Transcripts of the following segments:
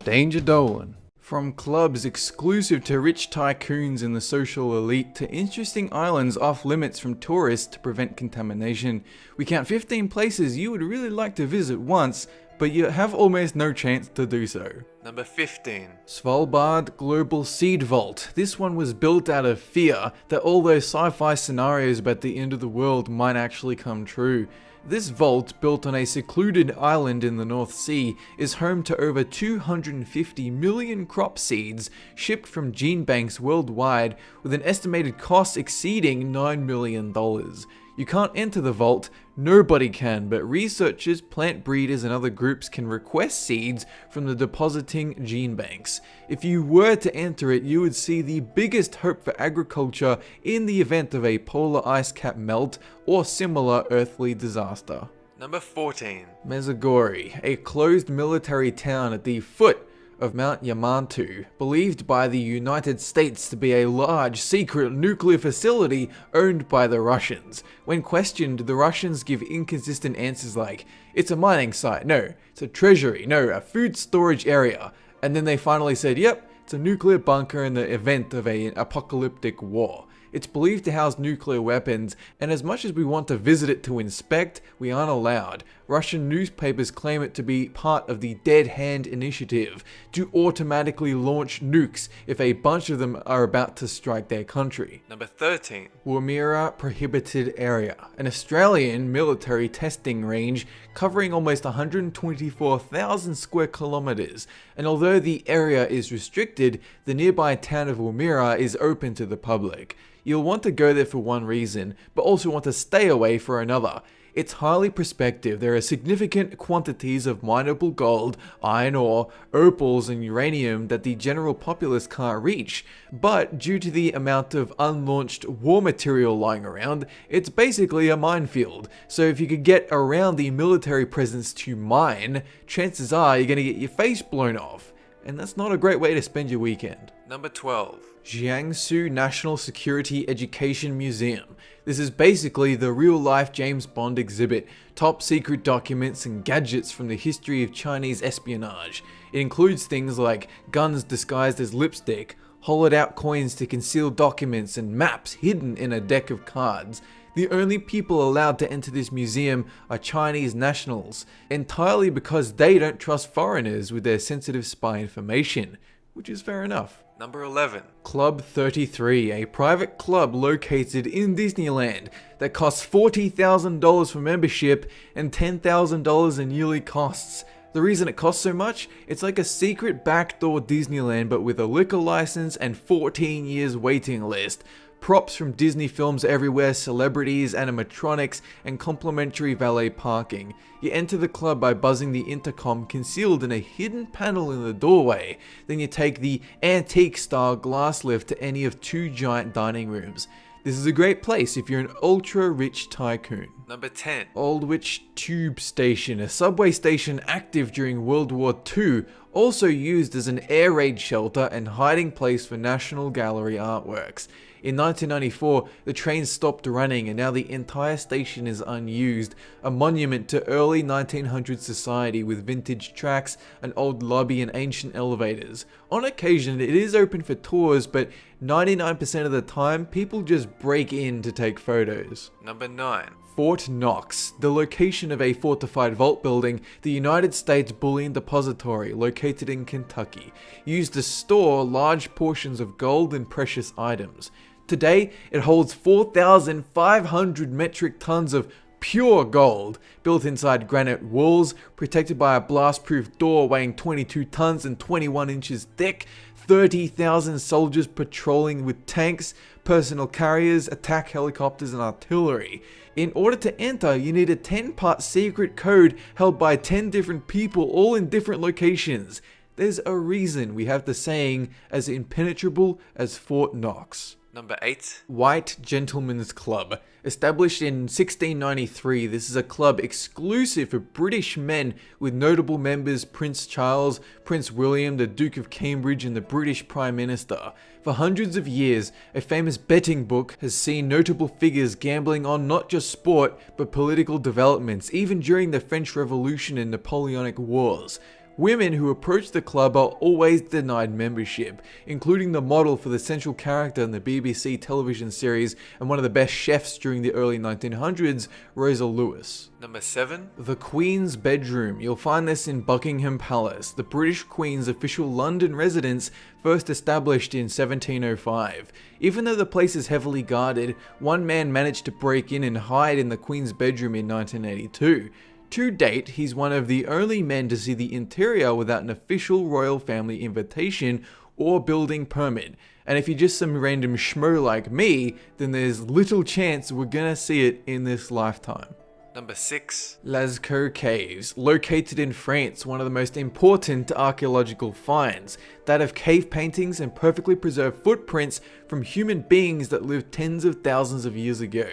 Danger Dolan. From clubs exclusive to rich tycoons and the social elite to interesting islands off limits from tourists to prevent contamination, we count 15 places you would really like to visit once, but you have almost no chance to do so. Number 15. Svalbard Global Seed Vault. This one was built out of fear that all those sci-fi scenarios about the end of the world might actually come true. This vault, built on a secluded island in the North Sea, is home to over 250 million crop seeds shipped from gene banks worldwide, with an estimated cost exceeding $9 million. You can't enter the vault, nobody can, but researchers, plant breeders and other groups can request seeds from the depositing gene banks. If you were to enter it, you would see the biggest hope for agriculture in the event of a polar ice cap melt or similar earthly disaster. Number 14. Mesogori, a closed military town at the foot of Mount Yamato, believed by the United States to be a large secret nuclear facility owned by the Russians. When questioned, the Russians give inconsistent answers like, it's a mining site, no, it's a treasury, no, a food storage area, and then they finally said, yep, it's a nuclear bunker in the event of an apocalyptic war. It's believed to house nuclear weapons, and as much as we want to visit it to inspect, we aren't allowed. Russian newspapers claim it to be part of the Dead Hand Initiative to automatically launch nukes if a bunch of them are about to strike their country. Number 13. Woomera Prohibited Area, an Australian military testing range covering almost 124,000 square kilometers, and although the area is restricted, the nearby town of Woomera is open to the public. You'll want to go there for one reason, but also want to stay away for another. It's highly prospective. There are significant quantities of mineable gold, iron ore, opals and uranium that the general populace can't reach. But due to the amount of unlaunched war material lying around, it's basically a minefield. So if you could get around the military presence to mine, chances are you're going to get your face blown off. And that's not a great way to spend your weekend. Number 12. Jiangsu National Security Education Museum. This is basically the real-life James Bond exhibit, top secret documents and gadgets from the history of Chinese espionage. It includes things like guns disguised as lipstick, hollowed-out coins to conceal documents, and maps hidden in a deck of cards. The only people allowed to enter this museum are Chinese nationals, entirely because they don't trust foreigners with their sensitive spy information, which is fair enough. Number 11. Club 33, a private club located in Disneyland that costs $40,000 for membership and $10,000 in yearly costs. The reason it costs so much? It's like a secret backdoor Disneyland but with a liquor license and 14 years waiting list. Props from Disney films everywhere, celebrities, animatronics, and complimentary valet parking. You enter the club by buzzing the intercom concealed in a hidden panel in the doorway. Then you take the antique-style glass lift to any of 2 giant dining rooms. This is a great place if you're an ultra-rich tycoon. Number 10. Aldwych Tube Station, a subway station active during World War II, also used as an air raid shelter and hiding place for National Gallery artworks. In 1994, the train stopped running and now the entire station is unused, a monument to early 1900s society with vintage tracks, an old lobby and ancient elevators. On occasion, it is open for tours, but 99% of the time, people just break in to take photos. Number 9. Fort Knox, the location of a fortified vault building, the United States Bullion Depository located in Kentucky, used to store large portions of gold and precious items. Today, it holds 4,500 metric tons of pure gold, built inside granite walls, protected by a blast-proof door weighing 22 tons and 21 inches thick, 30,000 soldiers patrolling with tanks, personal carriers, attack helicopters, and artillery. In order to enter, you need a 10-part secret code held by 10 different people, all in different locations. There's a reason we have the saying, as impenetrable as Fort Knox. Number 8. White Gentlemen's Club. Established in 1693, this is a club exclusive for British men with notable members Prince Charles, Prince William, the Duke of Cambridge and the British Prime Minister. For hundreds of years, a famous betting book has seen notable figures gambling on not just sport, but political developments, even during the French Revolution and Napoleonic Wars. Women who approach the club are always denied membership, including the model for the central character in the BBC television series and one of the best chefs during the early 1900s, Rosa Lewis. Number 7. The Queen's Bedroom. You'll find this in Buckingham Palace, the British Queen's official London residence, first established in 1705. Even though the place is heavily guarded, one man managed to break in and hide in the Queen's bedroom in 1982. To date, he's one of the only men to see the interior without an official royal family invitation or building permit. And if you're just some random schmo like me, then there's little chance we're gonna see it in this lifetime. Number 6. Lascaux Caves, located in France, one of the most important archaeological finds, that of cave paintings and perfectly preserved footprints from human beings that lived tens of thousands of years ago.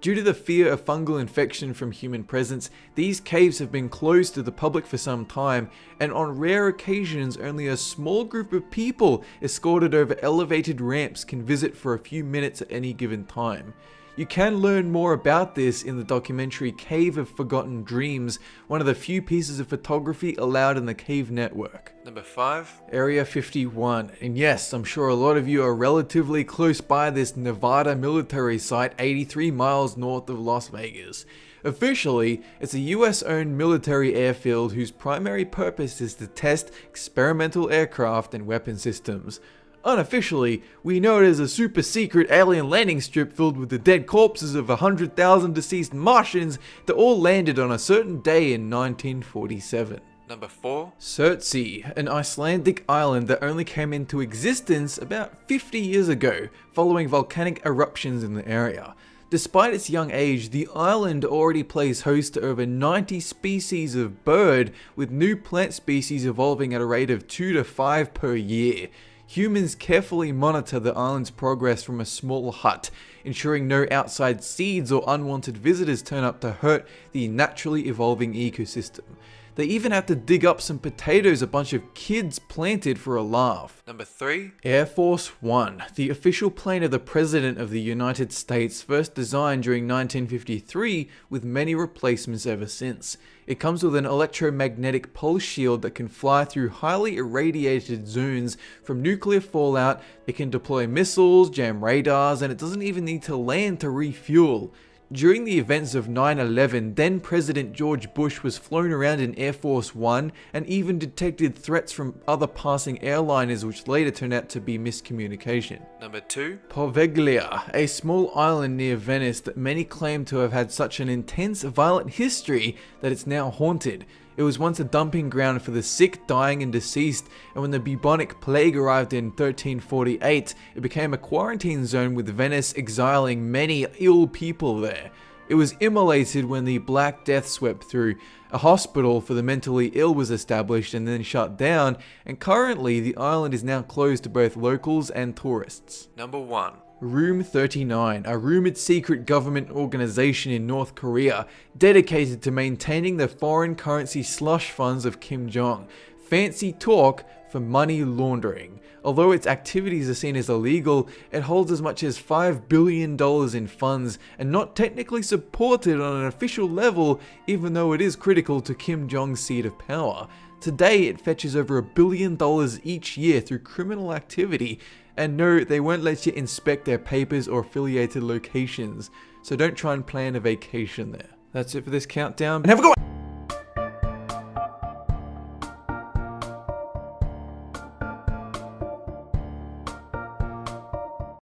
Due to the fear of fungal infection from human presence, these caves have been closed to the public for some time, and on rare occasions only a small group of people escorted over elevated ramps can visit for a few minutes at any given time. You can learn more about this in the documentary Cave of Forgotten Dreams, one of the few pieces of photography allowed in the cave network. Number 5. Area 51, and yes, I'm sure a lot of you are relatively close by this Nevada military site 83 miles north of Las Vegas. Officially, it's a US-owned military airfield whose primary purpose is to test experimental aircraft and weapon systems. Unofficially, we know it as a super secret alien landing strip filled with the dead corpses of 100,000 deceased Martians that all landed on a certain day in 1947. Number 4. Surtsey, an Icelandic island that only came into existence about 50 years ago, following volcanic eruptions in the area. Despite its young age, the island already plays host to over 90 species of bird, with new plant species evolving at a rate of 2 to 5 per year. Humans carefully monitor the island's progress from a small hut, ensuring no outside seeds or unwanted visitors turn up to hurt the naturally evolving ecosystem. They even have to dig up some potatoes a bunch of kids planted for a laugh. Number 3. Air Force One, the official plane of the President of the United States, first designed during 1953 with many replacements ever since. It comes with an electromagnetic pulse shield that can fly through highly irradiated zones from nuclear fallout. It can deploy missiles, jam radars, and it doesn't even need to land to refuel. During the events of 9/11, then President George Bush was flown around in Air Force One and even detected threats from other passing airliners, which later turned out to be miscommunication. Number 2. Poveglia, a small island near Venice that many claim to have had such an intense violent history that it's now haunted. It was once a dumping ground for the sick, dying, and deceased, and when the bubonic plague arrived in 1348, it became a quarantine zone with Venice exiling many ill people there. It was immolated when the Black Death swept through. A hospital for the mentally ill was established and then shut down, and currently the island is now closed to both locals and tourists. Number 1. Room 39, a rumored secret government organization in North Korea dedicated to maintaining the foreign currency slush funds of Kim Jong. Fancy talk for money laundering. Although its activities are seen as illegal, it holds as much as $5 billion in funds and not technically supported on an official level, even though it is critical to Kim Jong's seat of power. Today, it fetches over $1 billion each year through criminal activity. And no, they won't let you inspect their papers or affiliated locations, so don't try and plan a vacation there. That's it for this countdown, and have a good one!